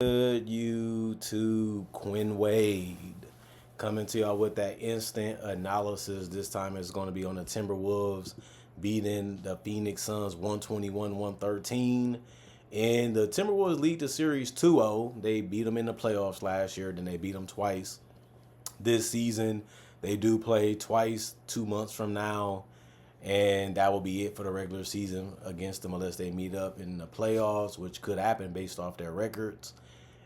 Good YouTube, Quinn Wade coming to y'all with that instant analysis. This time it's going to be on the Timberwolves beating the Phoenix Suns 121-113. And the Timberwolves lead the series 2-0. They beat them in the playoffs last year, then they beat them twice this season. They do play twice 2 months from now, and that will be it for the regular season against them unless they meet up in the playoffs, which could happen based off their records.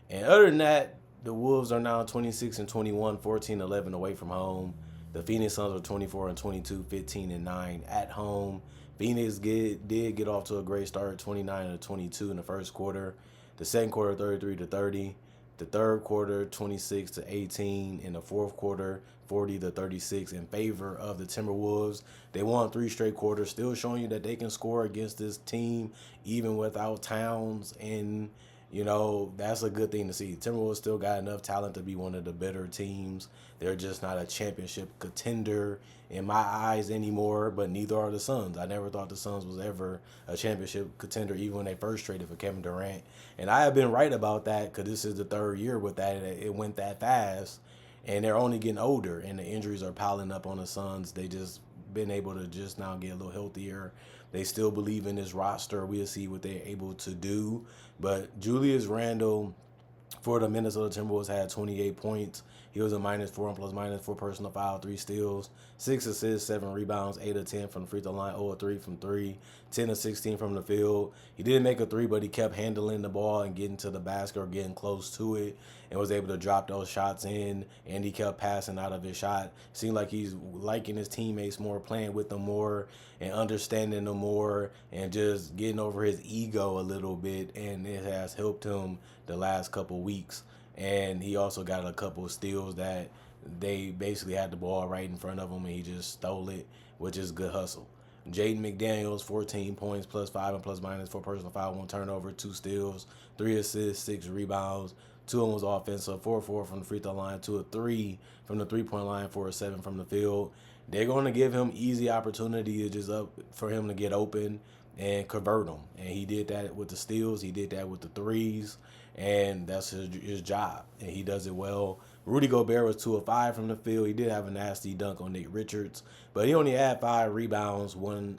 And other than that, the Wolves are now 26-21, 14-11 away from home. The Phoenix Suns are 24-22, 15-9 at home. Phoenix did get off to a great start, 29-22 in the first quarter. The second quarter, 33-30. The third quarter, 26-18. In the fourth quarter, 40-36 in favor of the Timberwolves. They won 3 straight quarters, still showing you that they can score against this team even without Towns, and that's a good thing to see. Timberwolves still got enough talent to be one of the better teams. They're just not a championship contender in my eyes anymore, but neither are the Suns. I never thought the Suns was ever a championship contender, even when they first traded for Kevin Durant. And I have been right about that because this is the third year with that. It went that fast, and they're only getting older, and the injuries are piling up on the Suns. They just been able to just now get a little healthier. They still believe in this roster. We'll see what they're able to do. But Julius Randle for the Minnesota Timberwolves had 28 points. He was a -4 and +4 personal foul, 3 steals, 6 assists, 7 rebounds, 8 of 10 from the free throw line, 0 of 3 from 3, 10 of 16 from the field. He didn't make a 3, but he kept handling the ball and getting to the basket or getting close to it and was able to drop those shots in, and he kept passing out of his shot. Seemed like he's liking his teammates more, playing with them more and understanding them more and just getting over his ego a little bit, and it has helped him the last couple weeks. And he also got a couple of steals that they basically had the ball right in front of him and he just stole it, which is good hustle. Jaden McDaniels, 14 points, +5 and +4 personal foul, 1 turnover, 2 steals, 3 assists, 6 rebounds. 2 of them was offensive, 4 of 4 from the free throw line, 2 of 3 from the three-point line, 4 of 7 from the field. They're going to give him easy opportunity just up for him to get open and convert them. And he did that with the steals. He did that with the threes. And that's his job. And he does it well. Rudy Gobert was 2 of 5 from the field. He did have a nasty dunk on Nick Richards. But he only had 5 rebounds, 1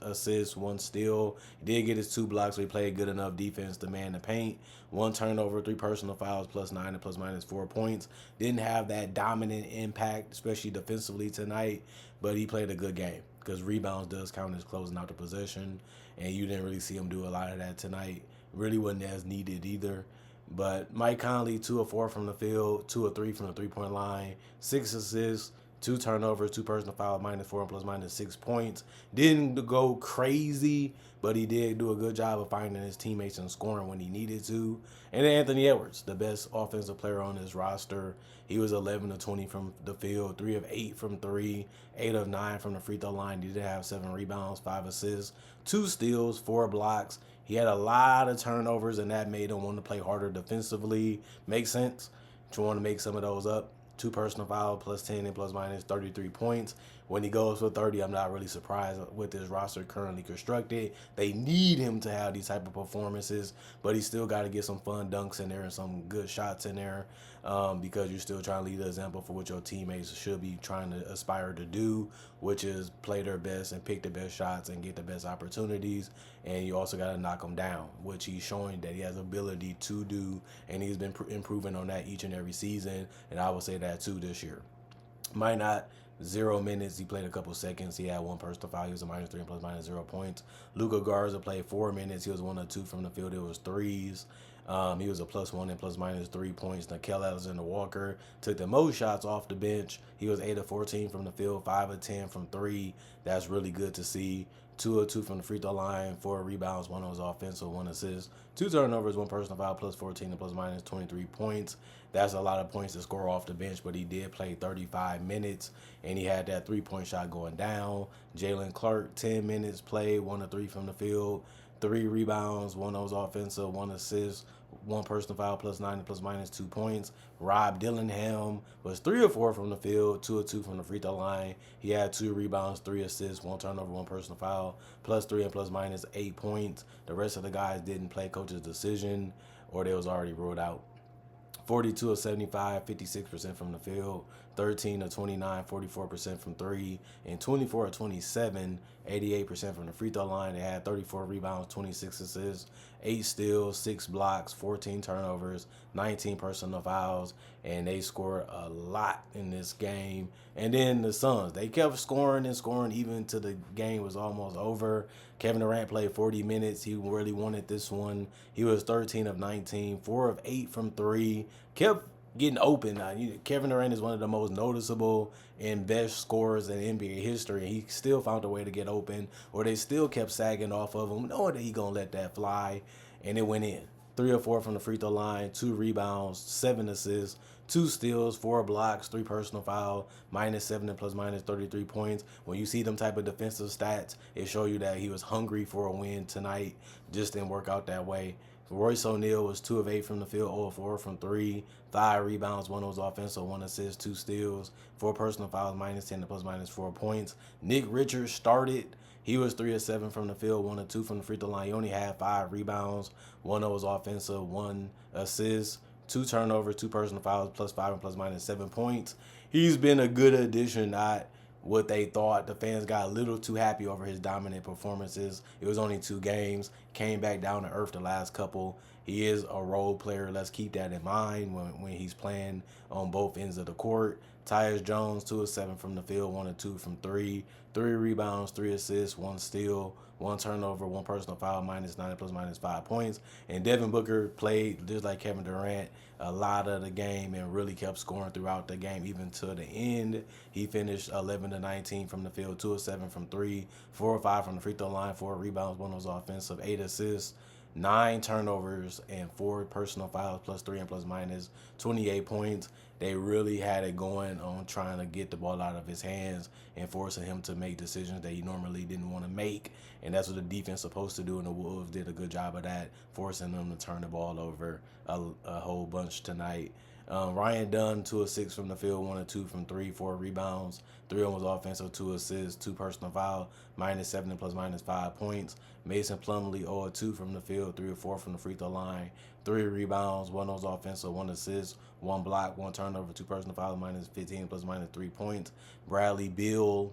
assist, 1 steal. He did get his 2 blocks, so he played good enough defense to man the paint. 1 turnover, 3 personal fouls, +9 and +4 points. Didn't have that dominant impact, especially defensively tonight, but he played a good game because rebounds does count as closing out the possession, and you didn't really see him do a lot of that tonight. Really wasn't as needed either. But Mike Conley, 2 of 4 from the field, 2 of 3 from the three-point line, 6 assists, 2 turnovers, 2 personal fouls, -4 and +6 points. Didn't go crazy, but he did do a good job of finding his teammates and scoring when he needed to. And then Anthony Edwards, the best offensive player on his roster. He was 11 of 20 from the field, 3 of 8 from 3, 8 of 9 from the free throw line. He did have 7 rebounds, 5 assists, 2 steals, 4 blocks. He had a lot of turnovers, and that made him want to play harder defensively. Makes sense to want to make some of those up. 2 personal fouls, +10 and +33 points. When he goes for 30, I'm not really surprised with his roster currently constructed. They need him to have these type of performances, but he still got to get some fun dunks in there and some good shots in there, because you're still trying to lead the example for what your teammates should be trying to aspire to do, which is play their best and pick the best shots and get the best opportunities. And you also got to knock them down, which he's showing that he has ability to do, and he's been improving on that each and every season, and I would say that too this year. Might not 0 minutes. He played a couple seconds. He had 1 personal foul. He was a -3 and +0 points. Luka Garza played 4 minutes. He was 1 of 2 from the field. It was threes. He was a +1 and +3 points. Nickeil Alexander-Walker took the most shots off the bench. He was 8 of 14 from the field, 5 of 10 from 3. That's really good to see. 2 of 2 from the free throw line, 4 rebounds, 1 was offensive, 1 assist, 2 turnovers, 1 personal foul, +14 and +23 points. That's a lot of points to score off the bench, but he did play 35 minutes, and he had that 3-point shot going down. Jalen Clark, 10 minutes played, 1 of 3 from the field, 3 rebounds, 1 was offensive, 1 assist, 1 personal foul, +9 and +2 points. Rob Dillingham was 3 of 4 from the field, 2 of 2 from the free throw line. He had 2 rebounds, 3 assists, 1 turnover, 1 personal foul, +3 and +8 points. The rest of the guys didn't play, coach's decision. or they was already ruled out. 42 of 75, 56% from the field, 13 of 29, 44% from three, and 24 of 27, 88% from the free throw line. They had 34 rebounds, 26 assists, 8 steals, 6 blocks, 14 turnovers, 19 personal fouls, and they scored a lot in this game. And then the Suns, they kept scoring and scoring even till the game was almost over. Kevin Durant played 40 minutes. He really wanted this one. He was 13 of 19, 4 of 8 from three. Kept getting open. Kevin Durant is one of the most noticeable and best scorers in NBA history. He still found a way to get open, or they still kept sagging off of him, knowing that he going to let that fly, and it went in. 3 or 4 from the free throw line, 2 rebounds, 7 assists, 2 steals, 4 blocks, 3 personal foul, -7 and ±33 points. When you see them type of defensive stats, it show you that he was hungry for a win tonight. Just didn't work out that way. Royce O'Neal was 2 of 8 from the field, 0 of 4 from 3, 5 rebounds, 1 was offensive, 1 assist, 2 steals, 4 personal fouls, -10 and ±4 points. Nick Richards started. He was 3 of 7 from the field, 1 of 2 from the free throw line. He only had 5 rebounds, 1 was offensive, 1 assist, 2 turnovers, 2 personal fouls, +5 and ±7 points. He's been a good addition, not what they thought. The fans got a little too happy over his dominant performances. It was only 2 games. Came back down to earth the last couple. He is a role player. Let's keep that in mind when he's playing on both ends of the court. Tyus Jones, 2 of 7 from the field, 1 of 2 from 3. 3 rebounds, 3 assists, 1 steal, 1 turnover, 1 personal foul, -9 and +/-5 points. And Devin Booker played just like Kevin Durant a lot of the game and really kept scoring throughout the game, even to the end. He finished 11 of 19 from the field, 2 of 7 from 3, 4 of 5 from the free throw line, 4 rebounds, 1 was offensive, 8 assists, 9 turnovers, and 4 personal fouls, +3 and ±28 points. They really had it going on trying to get the ball out of his hands and forcing him to make decisions that he normally didn't want to make. And that's what the defense is supposed to do, and the Wolves did a good job of that, forcing them to turn the ball over a whole bunch tonight. Ryan Dunn, 2 of 6 from the field, 1 of 2 from 3, 4 rebounds, 3 of them was offensive, 2 assists, 2 personal foul, -7 and +/-5 points. Mason Plumlee, 0 of 2 from the field, 3 of 4 from the free throw line, 3 rebounds, 1 was offensive, 1 assist, 1 block, 1 turnover, 2 personal fouls, -15 +/-3 points. Bradley Beal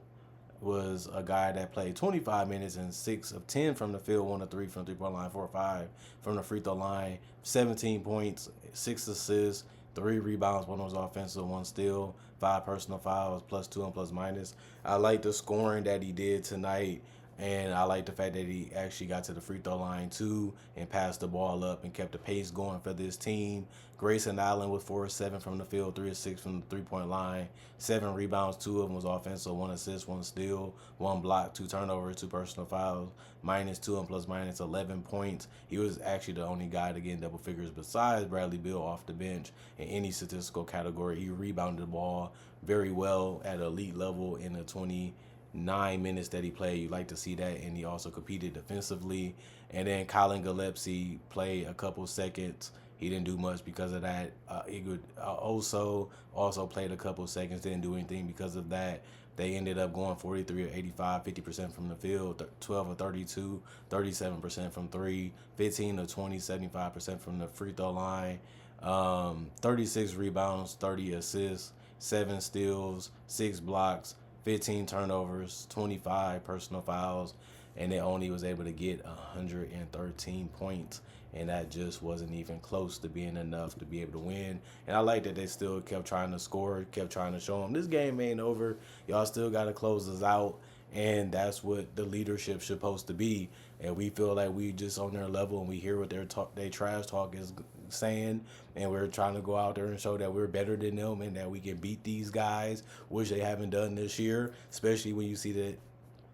was a guy that played 25 minutes and 6 of 10 from the field, 1 of 3 from the 3-point line, 4 of 5 from the free throw line, 17 points, 6 assists, 3 rebounds, 1 was offensive, 1 steal, 5 personal fouls, +2 and +-. I like the scoring that he did tonight, and I like the fact that he actually got to the free throw line too and passed the ball up and kept the pace going for this team. Grayson Allen was 4 of 7 from the field, 3 of 6 from the 3-point line, 7 rebounds, 2 of them was offensive, 1 assist, 1 steal, 1 block, 2 turnovers, 2 personal fouls, -2 and +/-11 points. He was actually the only guy to get in double figures besides Bradley Beal off the bench in any statistical category. He rebounded the ball very well at elite level in the 29 minutes that he played. You like to see that, and he also competed defensively. And then Colin Gillespie played a couple seconds. He didn't do much because of that. Igor also played a couple seconds, didn't do anything because of that. They ended up going 43 of 85, 50% from the field, 12 of 32, 37% from 3, 15 of 20, 75% from the free throw line, 36 rebounds, 30 assists, 7 steals, 6 blocks, 15 turnovers, 25 personal fouls, and they only was able to get 113 points. And that just wasn't even close to being enough to be able to win. And I like that they still kept trying to score, kept trying to show them this game ain't over. Y'all still got to close us out. And that's what the leadership supposed to be. And we feel like we just on their level and we hear what their trash talk is saying. And we're trying to go out there and show that we're better than them and that we can beat these guys, which they haven't done this year, especially when you see that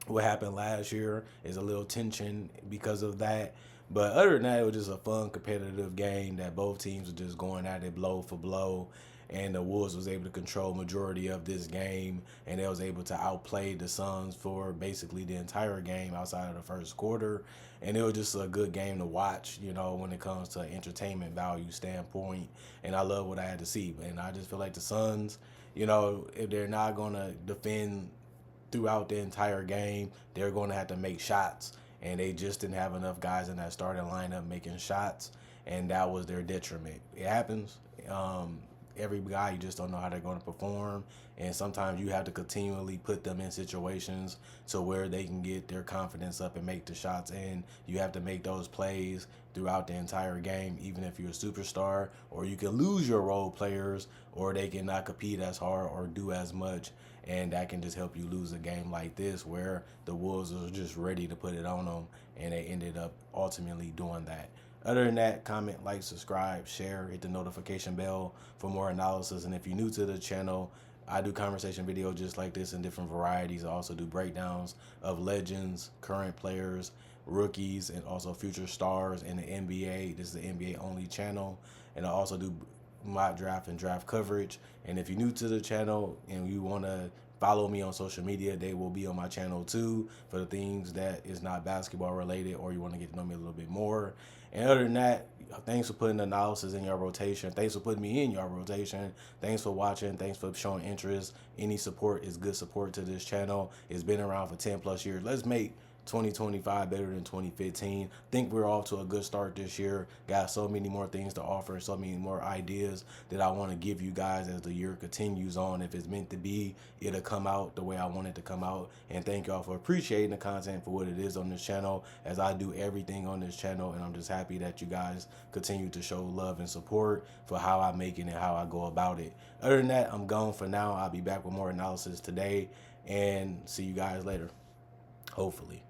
what happened last year is a little tension because of that. But other than that, it was just a fun, competitive game that both teams were just going at it blow for blow. And the Wolves was able to control majority of this game, and they was able to outplay the Suns for basically the entire game outside of the first quarter. And it was just a good game to watch, when it comes to entertainment value standpoint. And I love what I had to see. And I just feel like the Suns, if they're not going to defend throughout the entire game, they're going to have to make shots. And they just didn't have enough guys in that starting lineup making shots. and that was their detriment. It happens. Every guy, you just don't know how they're going to perform, and sometimes you have to continually put them in situations to where they can get their confidence up and make the shots, and you have to make those plays throughout the entire game, even if you're a superstar, or you can lose your role players, or they cannot compete as hard or do as much, and that can just help you lose a game like this where the Wolves are just ready to put it on them, and they ended up ultimately doing that. Other than that, comment, like, subscribe, share, hit the notification bell for more analysis. And if you're new to the channel, I do conversation videos just like this in different varieties. I also do breakdowns of legends, current players, rookies, and also future stars in the NBA. This is the NBA only channel. And I also do mock draft and draft coverage. And if you're new to the channel and you want to follow me on social media, they will be on my channel too for the things that is not basketball related, or you want to get to know me a little bit more. And other than that, thanks for putting analysis in your rotation. Thanks for putting me in your rotation. Thanks for watching. Thanks for showing interest. Any support is good support to this channel. It's been around for 10 plus years. Let's make 2025 better than 2015. Think we're off to a good start this year. Got so many more things to offer, so many more ideas that I want to give you guys as the year continues on. If it's meant to be, it'll come out the way I want it to come out. And thank y'all for appreciating the content for what it is on this channel, as I do everything on this channel. And I'm just happy that you guys continue to show love and support for how I make it and how I go about it. Other than that, I'm gone for now. I'll be back with more analysis today, and see you guys later, hopefully.